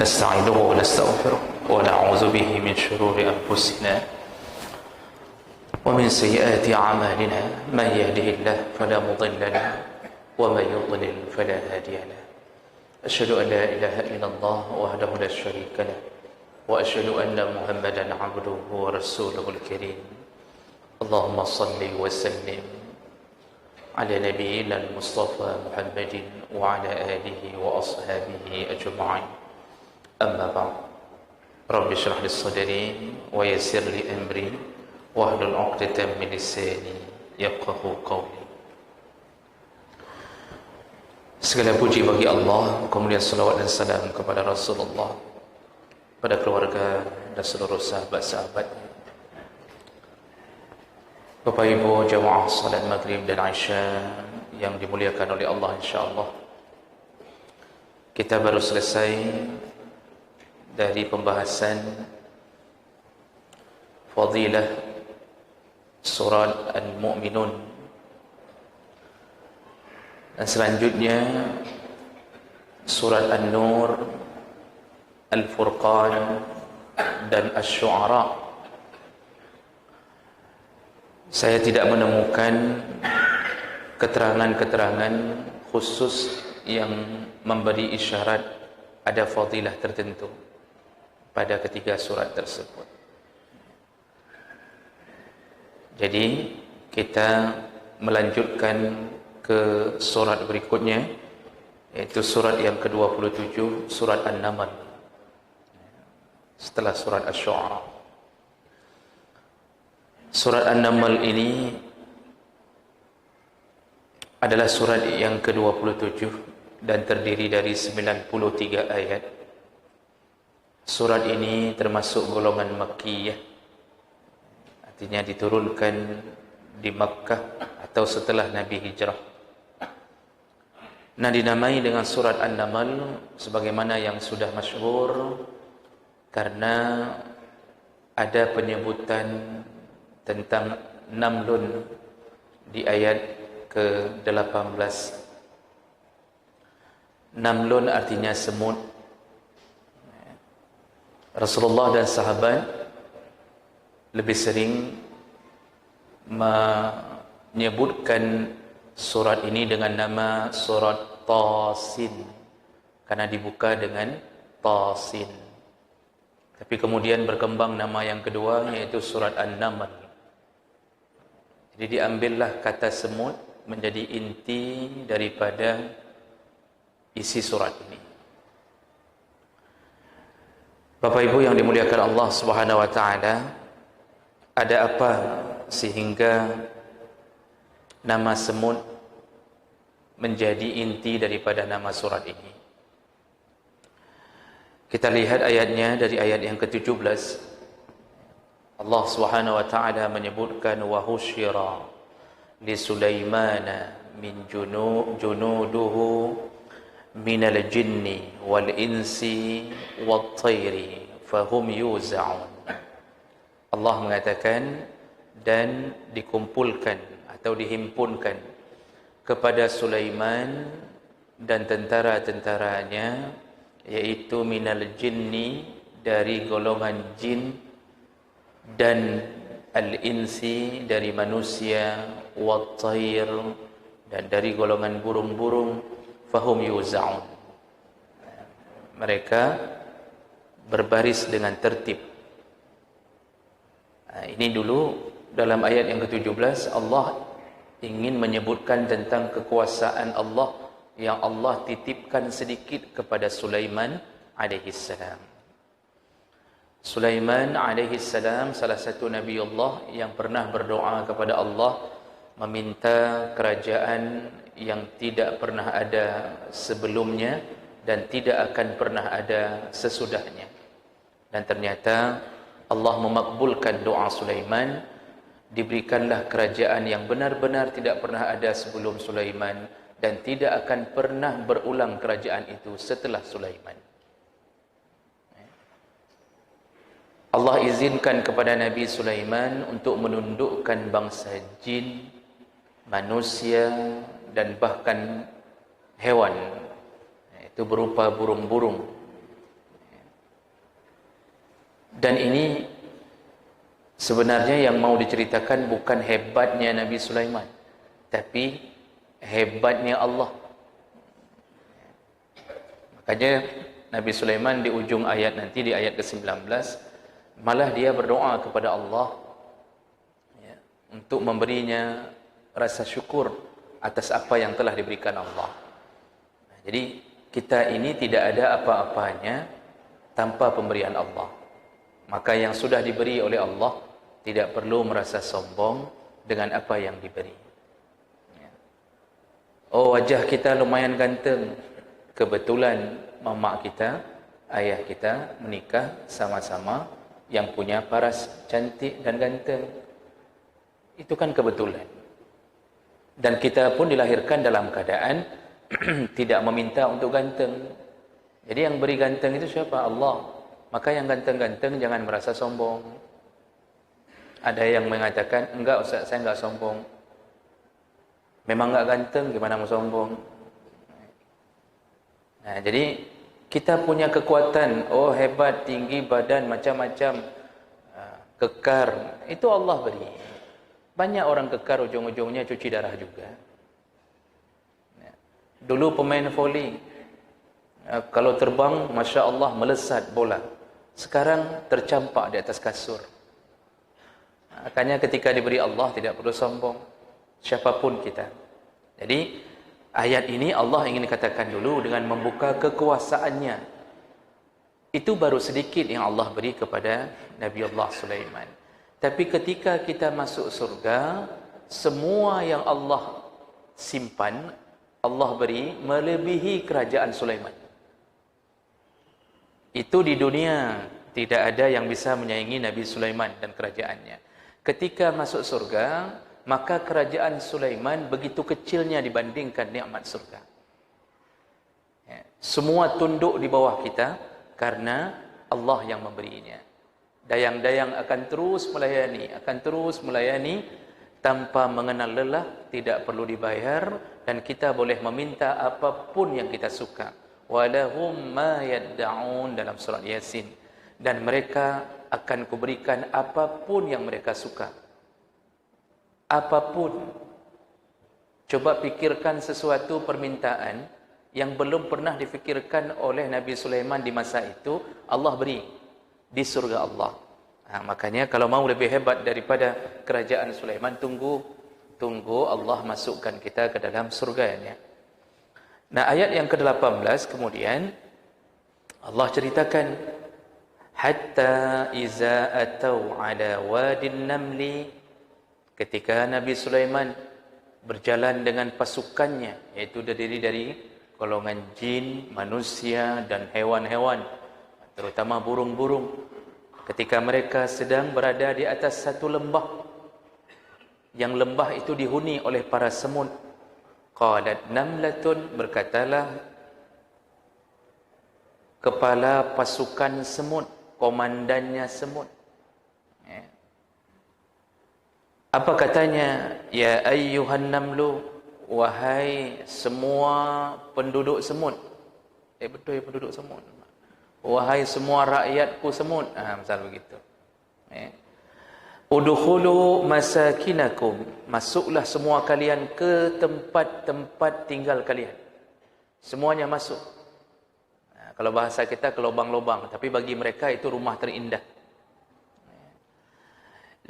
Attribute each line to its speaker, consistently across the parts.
Speaker 1: ونستعينه ونستغفره ونعوذ به من شرور أنفسنا ومن سيئات أعمالنا. من يهده الله فلا مضل له ومن يضلل فلا هادي له. أشهد أن لا إله إلا الله وحده لا شريك له وأشهد أن محمدا عبده ورسوله الكريم. اللهم صل وسلم على نبينا المصطفى محمد وعلى آله وأصحابه أجمعين. أما بعد، رب اشرح لي صدري ويسر لي أمري واحلل عقدة من لساني يفقهوا قولي. Segala puji bagi Allah, kemudian salawat dan salam kepada Rasulullah, pada keluarga dan seluruh sahabat-sahabatnya. Bapak Ibu jamaah salat maghrib dan Isya yang dimuliakan oleh Allah, insyaAllah kita baru selesai dari pembahasan fadilah surat Al-Mu'minun, dan selanjutnya surat An-Nur, Al-Furqan dan Asy-Syu'ara. Saya tidak menemukan keterangan-keterangan khusus yang memberi isyarat ada fadilah tertentu pada ketiga surat tersebut. Jadi kita melanjutkan ke surat berikutnya, yaitu surat yang ke-27, surat An-Naml, setelah surat Asy-Syu'ara. Surat An-Naml ini adalah surat yang ke-27 dan terdiri dari 93 ayat. Surat ini termasuk golongan Makkiyah, artinya diturunkan di Makkah atau setelah Nabi hijrah. Nah, dinamai dengan surat An-Naml sebagaimana yang sudah masyhur karena ada penyebutan tentang Namlun di ayat ke-18. Namlun artinya semut. Rasulullah dan sahabat lebih sering menyebutkan surat ini dengan nama surat Tasin karena dibuka dengan Tasin. Tapi kemudian berkembang nama yang kedua, yaitu surat An-Naml. Jadi diambillah kata semut menjadi inti daripada isi surat ini. Bapak Ibu yang dimuliakan Allah Subhanahu wa taala, ada apa sehingga nama semut menjadi inti daripada nama surat ini? Kita lihat ayatnya dari ayat yang ke-17. Allah Subhanahu wa taala menyebutkan wa husyira li Sulaimana min junuduhu minal jinni wal insi wat thairi fahum yuza'un. Allah mengatakan dan dikumpulkan atau dihimpunkan kepada Sulaiman dan tentara-tentaranya, yaitu minal jinni, dari golongan jin, dan al-insi, dari manusia, wat-tayr, dan dari golongan burung-burung, fahum yuza'un. Mereka berbaris dengan tertib. Nah, ini dulu dalam ayat yang ke-17 Allah ingin menyebutkan tentang kekuasaan Allah yang Allah titipkan sedikit kepada Sulaiman alaihissalam. Sulaiman alaihissalam salah satu Nabi Allah yang pernah berdoa kepada Allah meminta kerajaan yang tidak pernah ada sebelumnya dan tidak akan pernah ada sesudahnya. Dan ternyata Allah memakbulkan doa Sulaiman, diberikanlah kerajaan yang benar-benar tidak pernah ada sebelum Sulaiman dan tidak akan pernah berulang kerajaan itu setelah Sulaiman. Allah izinkan kepada Nabi Sulaiman untuk menundukkan bangsa jin, manusia, dan bahkan hewan, itu berupa burung-burung. Dan ini sebenarnya yang mau diceritakan bukan hebatnya Nabi Sulaiman, tapi hebatnya Allah. Makanya Nabi Sulaiman di ujung ayat nanti, di ayat ke-19, malah dia berdoa kepada Allah ya, untuk memberinya rasa syukur atas apa yang telah diberikan Allah. Jadi kita ini tidak ada apa-apanya tanpa pemberian Allah. Maka yang sudah diberi oleh Allah tidak perlu merasa sombong dengan apa yang diberi. Oh, wajah kita lumayan ganteng. Kebetulan mama kita, ayah kita menikah sama-sama yang punya paras cantik dan ganteng. Itu kan kebetulan. Dan kita pun dilahirkan dalam keadaan tidak meminta untuk ganteng. Jadi yang beri ganteng itu siapa? Allah. Maka yang ganteng-ganteng jangan merasa sombong. Ada yang mengatakan, enggak Ustaz, saya enggak sombong. Memang enggak ganteng, gimana mau sombong? Nah, jadi kita punya kekuatan, oh hebat, tinggi badan, macam-macam, kekar. Itu Allah beri. Banyak orang kekar ujung-ujungnya cuci darah juga. Dulu pemain voli, kalau terbang, Masya Allah, melesat bola. Sekarang tercampak di atas kasur. Makanya ketika diberi Allah, tidak perlu sombong. Siapapun kita. Jadi, ayat ini Allah ingin katakan dulu dengan membuka kekuasaannya. Itu baru sedikit yang Allah beri kepada Nabi Allah Sulaiman. Tapi ketika kita masuk surga, semua yang Allah simpan, Allah beri melebihi kerajaan Sulaiman. Itu di dunia tidak ada yang bisa menyaingi Nabi Sulaiman dan kerajaannya. Ketika masuk surga, maka kerajaan Sulaiman begitu kecilnya dibandingkan nikmat surga. Ya, semua tunduk di bawah kita karena Allah yang memberinya. Dayang-dayang akan terus melayani tanpa mengenal lelah, tidak perlu dibayar, dan kita boleh meminta apapun yang kita suka. Walahum ma yadda'un dalam surat Yasin. Dan mereka akan kuberikan apapun yang mereka suka. Apapun. Coba pikirkan sesuatu permintaan yang belum pernah difikirkan oleh Nabi Sulaiman di masa itu, Allah beri di surga Allah. Makanya kalau mau lebih hebat daripada kerajaan Sulaiman, tunggu Allah masukkan kita ke dalam surganya. Nah, ayat yang ke-18 kemudian Allah ceritakan, hatta iza atau ala wadin namli, ketika Nabi Sulaiman berjalan dengan pasukannya, yaitu terdiri dari golongan jin, manusia dan hewan-hewan, terutama burung-burung. Ketika mereka sedang berada di atas satu lembah, yang lembah itu dihuni oleh para semut. Qalat namlatun, berkatalah kepala pasukan semut, komandannya semut. Apa katanya? Ya ayyuhan namlu, wahai semua penduduk semut. Betul ya, penduduk semut. Wahai semua rakyatku semut. Misal begitu. Udkhulu masakinakum, masuklah semua kalian ke tempat-tempat tinggal kalian. Semuanya masuk. Kalau bahasa kita ke lubang-lubang, tapi bagi mereka itu rumah terindah.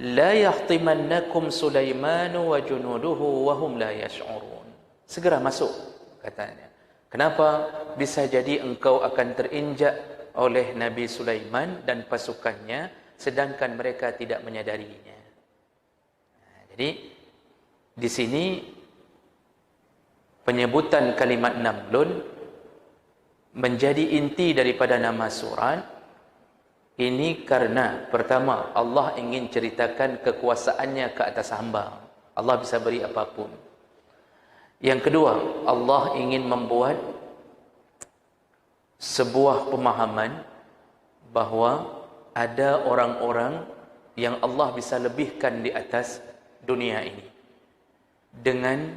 Speaker 1: La yahtimannakum Sulaimanu wa junuduhu wa hum la yash'urun. Segera masuk, katanya. Kenapa? Bisa jadi engkau akan terinjak oleh Nabi Sulaiman dan pasukannya, sedangkan mereka tidak menyadarinya. Jadi di sini penyebutan kalimat namlun menjadi inti daripada nama surat ini karena pertama Allah ingin ceritakan kekuasaannya ke atas hamba. Allah bisa beri apapun. Yang kedua, Allah ingin membuat sebuah pemahaman bahawa ada orang-orang yang Allah bisa lebihkan di atas dunia ini dengan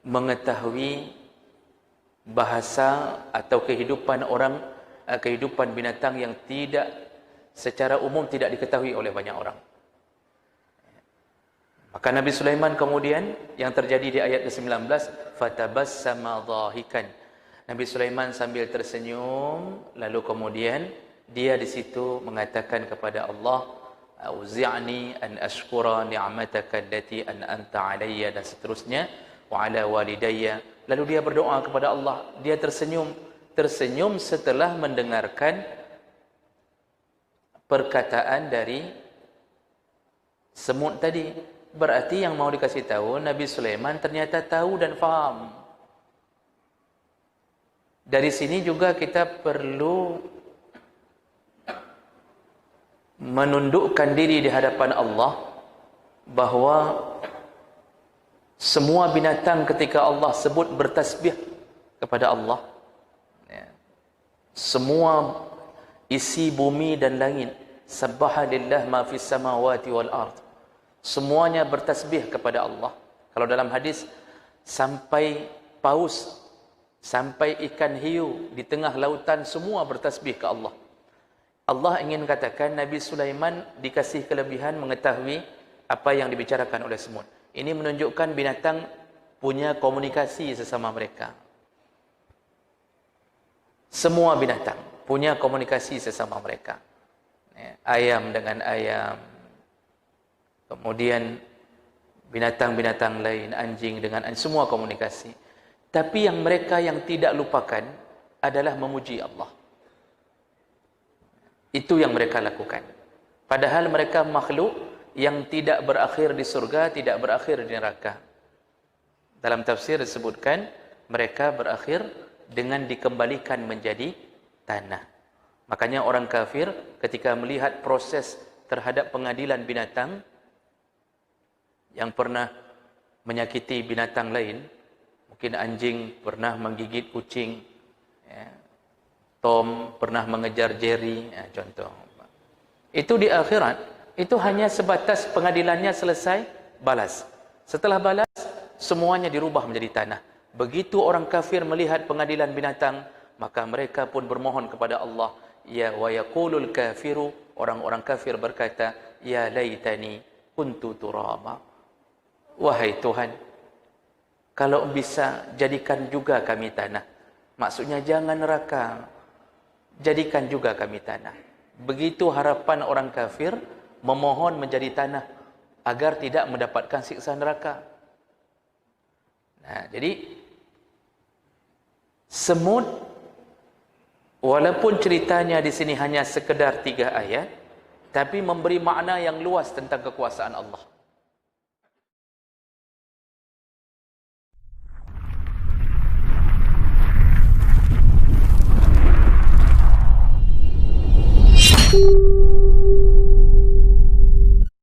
Speaker 1: mengetahui bahasa atau kehidupan orang, kehidupan binatang yang tidak secara umum tidak diketahui oleh banyak orang. Maka Nabi Sulaiman kemudian yang terjadi di ayat ke-19, fatabassama dhahikan. Nabi Sulaiman sambil tersenyum, lalu kemudian dia di situ mengatakan kepada Allah, auzi'ni an ashkura ni'mataka allati an'amta 'alayya, dan seterusnya, wa 'ala walidayya. Lalu dia berdoa kepada Allah, dia tersenyum setelah mendengarkan perkataan dari semut tadi. Berarti yang mau dikasih tahu, Nabi Sulaiman ternyata tahu dan faham. Dari sini juga kita perlu menundukkan diri di hadapan Allah, bahwa semua binatang ketika Allah sebut bertasbih kepada Allah, semua isi bumi dan langit, sabbaha lillah ma fis samawati wal ard, semuanya bertasbih kepada Allah. Kalau dalam hadis, sampai paus, sampai ikan hiu di tengah lautan, semua bertasbih ke Allah. Allah ingin katakan Nabi Sulaiman dikasih kelebihan mengetahui apa yang dibicarakan oleh semut. Ini menunjukkan binatang punya komunikasi sesama mereka. Semua binatang punya komunikasi sesama mereka. Ayam dengan ayam, kemudian binatang-binatang lain, anjing dengan anjing, semua komunikasi. Tapi yang mereka yang tidak lupakan adalah memuji Allah. Itu yang mereka lakukan. Padahal mereka makhluk yang tidak berakhir di surga, tidak berakhir di neraka. Dalam tafsir disebutkan, mereka berakhir dengan dikembalikan menjadi tanah. Makanya orang kafir ketika melihat proses terhadap pengadilan binatang, yang pernah menyakiti binatang lain, mungkin anjing pernah menggigit kucing, ya. Tom pernah mengejar Jerry, ya, contoh. Itu di akhirat, itu hanya sebatas pengadilannya selesai, balas. Setelah balas, semuanya dirubah menjadi tanah. Begitu orang kafir melihat pengadilan binatang, maka mereka pun bermohon kepada Allah, ya wa yaqulul kafiru, orang-orang kafir berkata, ya laitani kuntu turaba. Wahai Tuhan, kalau bisa jadikan juga kami tanah. Maksudnya jangan neraka, jadikan juga kami tanah. Begitu harapan orang kafir memohon menjadi tanah agar tidak mendapatkan siksa neraka. Nah, jadi semut, walaupun ceritanya di sini hanya sekedar 3 ayat, tapi memberi makna yang luas tentang kekuasaan Allah.